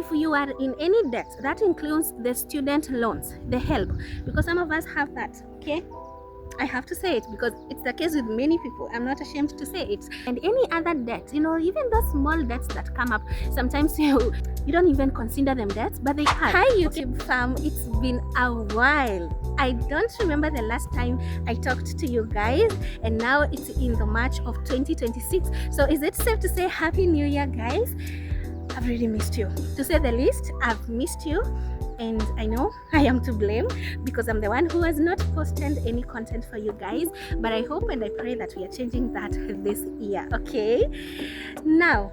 if you are in any debt, that includes the student loans, the help, because some of us have that, okay? I have to say it because it's the case with many people. I'm not ashamed to say it. And any other debt, even those small debts that come up, sometimes you don't even consider them debts, but they are. Hi YouTube fam, it's been a while. I don't remember the last time I talked to you guys, and now it's in the March of 2026. So is it safe to say Happy New Year, guys? I've really missed you. To say the least, I've missed you. And I know I am to blame because I'm the one who has not posted any content for you guys, but I hope and I pray that we are changing that this year. Okay, now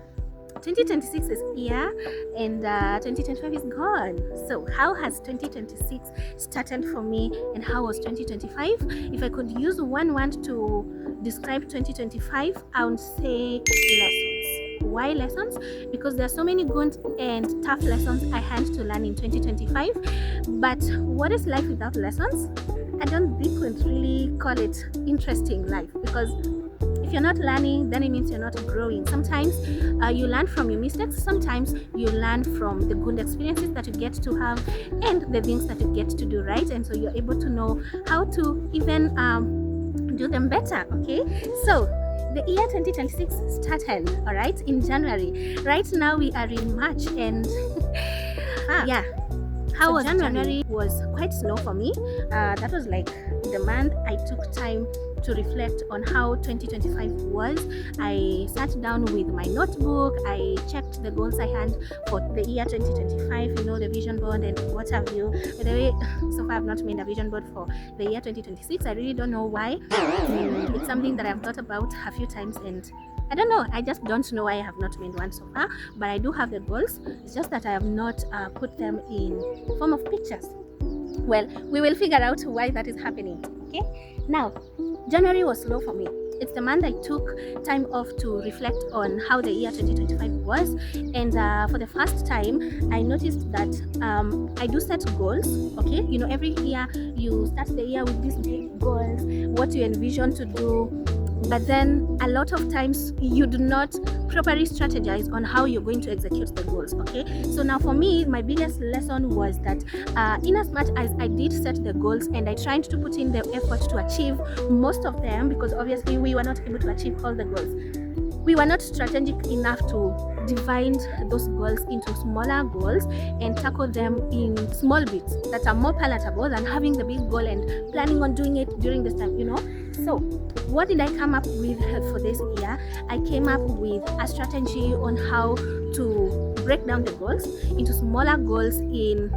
2026 is here and 2025 is gone. So how has 2026 started for me, and how was 2025? If I could use one word to describe 2025, I would say lessons. Why lessons? Because there are so many good and tough lessons I had to learn in 2025. But what is life without lessons? I don't think we'd really call it interesting life, because if you're not learning, then it means you're not growing. Sometimes you learn from your mistakes, sometimes you learn from the good experiences that you get to have and the things that you get to do right, and so you're able to know how to even do them better. Okay, so the year 2026 started, all right, in January. Right now we are in March, and yeah, how was January? Was quite slow for me. That was like the month I took time to reflect on how 2025 was. I sat down with my notebook, I checked the goals I had for the year 2025, the vision board and what have you. By the way, so far I've not made a vision board for the year 2026. I really don't know why. It's something that I've thought about a few times, and I don't know, I just don't know why I have not made one so far, but I do have the goals. It's just that I have not put them in form of pictures. Well, we will figure out why that is happening. Okay, now January was slow for me. It's the month I took time off to reflect on how the year 2025 was, and for the first time I noticed that I do set goals. Okay, every year you start the year with these big goals, what you envision to do, but then a lot of times you do not properly strategize on how you're going to execute the goals. Okay, so now for me, my biggest lesson was that in as much as I did set the goals and I tried to put in the effort to achieve most of them, because obviously we were not able to achieve all the goals, we were not strategic enough to divide those goals into smaller goals and tackle them in small bits that are more palatable than having the big goal and planning on doing it during this time. So what did I come up with for this year? I came up with a strategy on how to break down the goals into smaller goals in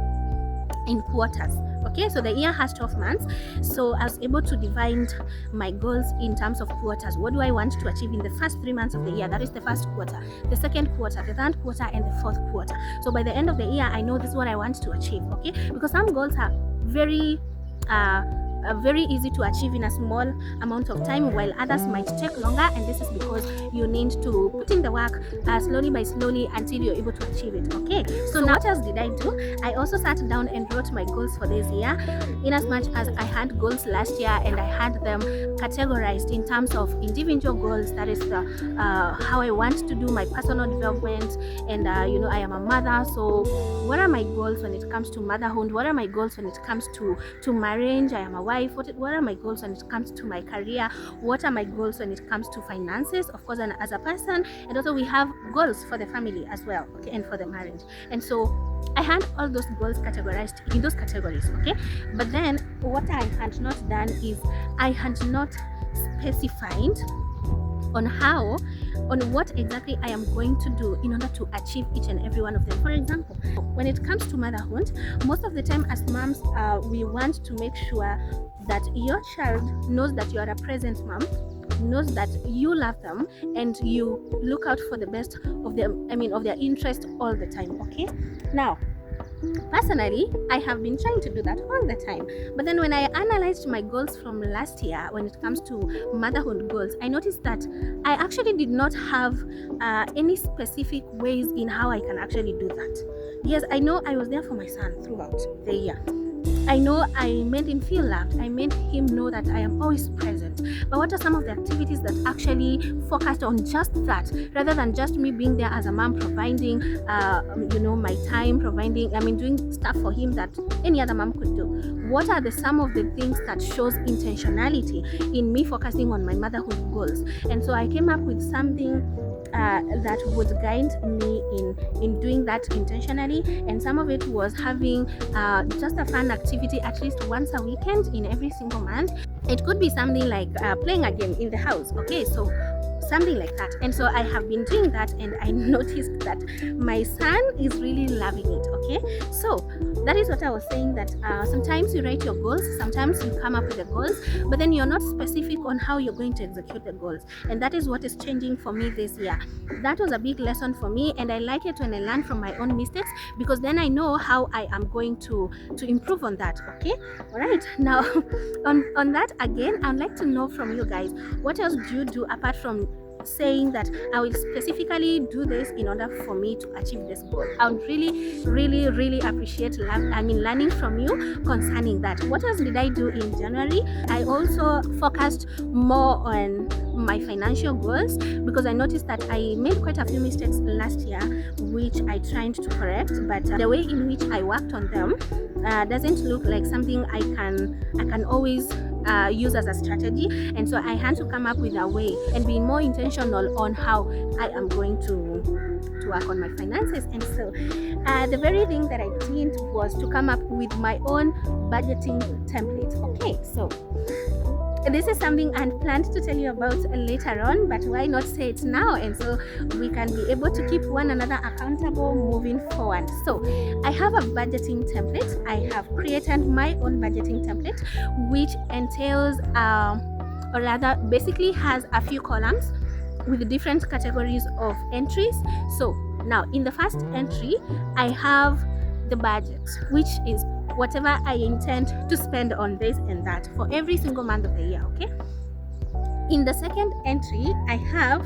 quarters. Okay, so the year has 12 months, so I was able to divide my goals in terms of quarters. What do I want to achieve in the first 3 months of the year? That is the first quarter, the second quarter, the third quarter, and the fourth quarter. So by the end of the year, I know this is what I want to achieve. Okay, because some goals are very easy to achieve in a small amount of time, while others might take longer, and this is because you need to put in the work slowly by slowly until you're able to achieve it. Okay, so now what else did I do? I also sat down and wrote my goals for this year, in as much as I had goals last year and I had them categorized in terms of individual goals. That is how I want to do my personal development, and I am a mother, so what are my goals when it comes to motherhood? What are my goals when it comes to marriage? I am a wife. What are my goals when it comes to my career? What are my goals when it comes to finances, of course, and as a person? And also we have goals for the family as well, okay, and for the marriage. And so I had all those goals categorized in those categories. Okay, but then what I had not done is I had not specified on what exactly I am going to do in order to achieve each and every one of them. For example, when it comes to motherhood, most of the time as moms, we want to make sure that your child knows that you are a present mom, knows that you love them, and you look out for the best of them, of their interest all the time. Okay, now personally, I have been trying to do that all the time, but then when I analyzed my goals from last year when it comes to motherhood goals, I noticed that I actually did not have any specific ways in how I can actually do that. Yes, I know I was there for my son throughout the year, I know I made him feel loved. I made him know that I am always present. But what are some of the activities that actually focused on just that, rather than just me being there as a mom, providing, my time, doing stuff for him that any other mom could do? What are some of the things that shows intentionality in me focusing on my motherhood goals? And so I came up with something that would guide me in doing that intentionally. And some of it was having just a fun activity at least once a weekend in every single month. It could be something like playing a game in the house, okay? So something like that. And so I have been doing that, and I noticed that my son is really loving it, okay? So that is what I was saying, that sometimes you write your goals, sometimes you come up with the goals, but then you're not specific on how you're going to execute the goals. And that is what is changing for me this year. That was a big lesson for me, and I like it when I learn from my own mistakes, because then I know how I am going to improve on that, okay? All right, now on that, again, I'd like to know from you guys, what else do you do apart from saying that I will specifically do this in order for me to achieve this goal? I would really appreciate learning from you concerning that. What else did I do in January? I also focused more on my financial goals, because I noticed that I made quite a few mistakes last year, which I tried to correct, but the way in which I worked on them doesn't look like something I can always use as a strategy. And so I had to come up with a way and be more intentional on how I am going to work on my finances. And so the very thing that I did was to come up with my own budgeting template. Okay, so this is something I planned to tell you about later on, but why not say it now, and so we can be able to keep one another accountable moving forward. So I have a budgeting template. I have created my own budgeting template, which entails or rather basically has a few columns with different categories of entries. So now in the first entry, I have the budget, which is whatever I intend to spend on this and that for every single month of the year, okay? In the second entry, I have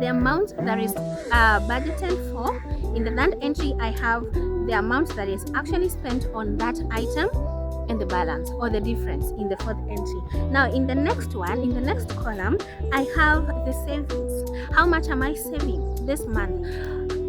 the amount that is budgeted for. In the third entry, I have the amount that is actually spent on that item, and the balance or the difference in the fourth entry. Now in the next one, in the next column, I have the savings. How much am I saving this month?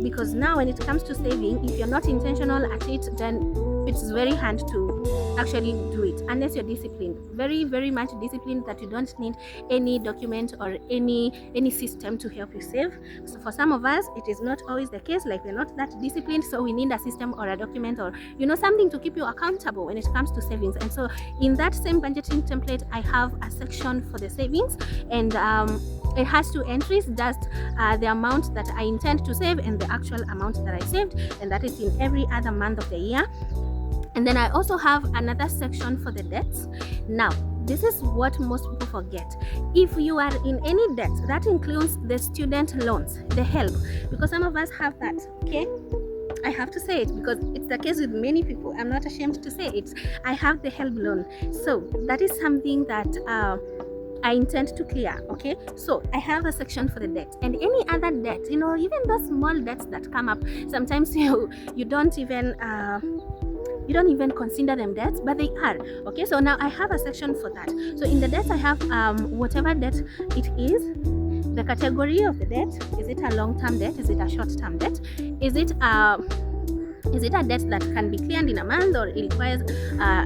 Because now when it comes to saving, if you're not intentional at it, then it's very hard to actually do it unless you're disciplined, very much disciplined, that you don't need any document or any system to help you save. So for some of us, it is not always the case, like we're not that disciplined, so we need a system or a document or something to keep you accountable when it comes to savings. And so in that same budgeting template, I have a section for the savings, and it has two entries, just the amount that I intend to save and the actual amount that I saved, and that is in every other month of the year. And then I also have another section for the debts. Now, this is what most people forget. If you are in any debt, that includes the student loans, the HELP, because some of us have that, okay? I have to say it because it's the case with many people. I'm not ashamed to say it. I have the HELP loan. So that is something that I intend to clear, okay? So I have a section for the debt and any other debt, even those small debts that come up. Sometimes you don't even consider them debts, but they are, okay? So now I have a section for that. So in the debts, I have whatever debt it is, the category of the debt. Is it a long-term debt? Is it a short-term debt? Is it a debt that can be cleared in a month, or it requires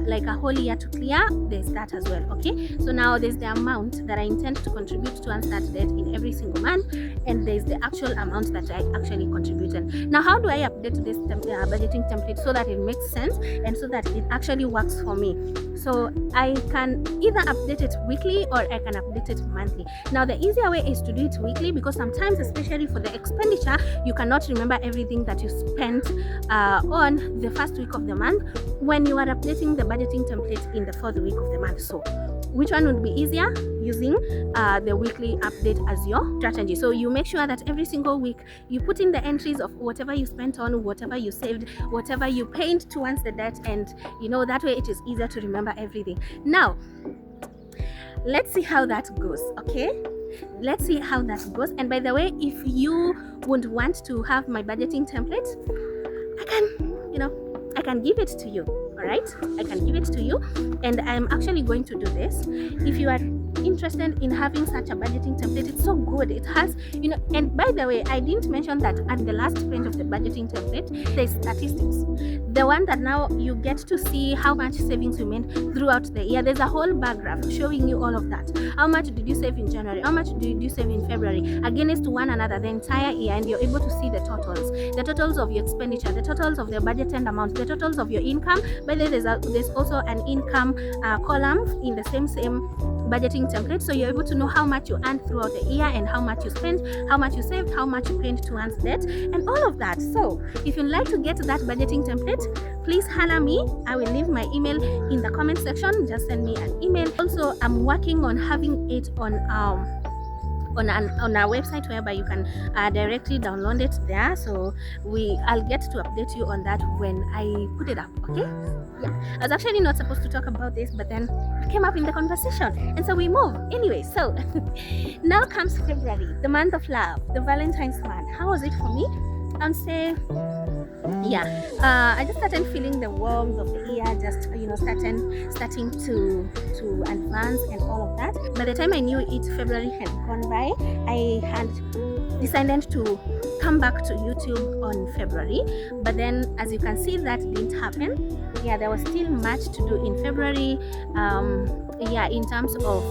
like a whole year to clear? There's that as well, okay? So now there's the amount that I intend to contribute towards that debt in every single month, and there's the actual amount that I actually contributed. Now, how do I update this budgeting template so that it makes sense and so that it actually works for me? So I can either update it weekly or I can update it monthly. Now the easier way is to do it weekly, because sometimes, especially for the expenditure, you cannot remember everything that you spent on the first week of the month when you are updating the budgeting template in the fourth week of the month. So which one would be easier? Using the weekly update as your strategy. So you make sure that every single week you put in the entries of whatever you spent on, whatever you saved, whatever you paid towards the debt, and that way it is easier to remember everything. Now let's see how that goes, okay? Let's see how that goes. And by the way, if you would want to have my budgeting template, I can give it to you. All right, I can give it to you, and I'm actually going to do this. If you are interested in having such a budgeting template, it's so good. It has, and by the way, I didn't mention that at the last page of the budgeting template there's statistics, the one that now you get to see how much savings you made throughout the year. There's a whole bar graph showing you all of that. How much did you save in January, how much did you save in February, against one another the entire year, and you're able to see the totals of your expenditure, the totals of the budgeted amount, the totals of your income. By the way, there's also an income column in the same budgeting template, so you're able to know how much you earned throughout the year and how much you spent, how much you saved, how much you paid towards debt, and all of that. So if you'd like to get that budgeting template, please holler me. I will leave my email in the comment section. Just send me an email. Also, I'm working on having it on our website, whereby you can directly download it there. So I'll get to update you on that when I put it up. Okay? Yeah, I was actually not supposed to talk about this, but then it came up in the conversation, and so we move. Anyway, so now comes February, the month of love, the Valentine's month. How was it for me? Say, I just started feeling the warmth of the year, just starting to advance and all of that. By the time I knew it, February had gone by. I had decided to come back to YouTube on February, but then, as you can see, that didn't happen. Yeah, there was still much to do in February. In terms of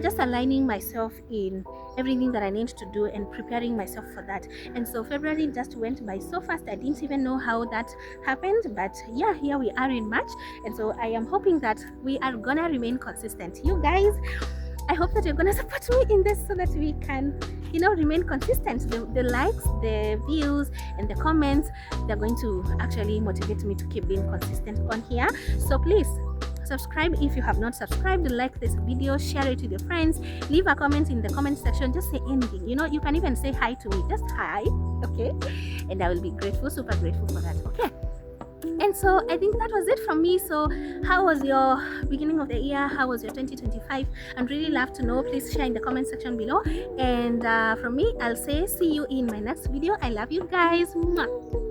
just aligning myself in everything that I need to do and preparing myself for that. And so February just went by so fast, I didn't even know how that happened. But yeah, here we are in March, and so I am hoping that we are gonna remain consistent. You guys, I hope that you're gonna support me in this so that we can remain consistent. The likes, the views, and the comments, they're going to actually motivate me to keep being consistent on here. So please subscribe if you have not subscribed, like this video, share it with your friends, leave a comment in the comment section, just say anything. You can even say hi to me, just hi, okay? And I will be grateful, super grateful for that. Okay, and so I think that was it from me. So how was your beginning of the year? How was your 2025? I'd really love to know. Please share in the comment section below, and from me, I'll say see you in my next video. I love you guys. Mwah.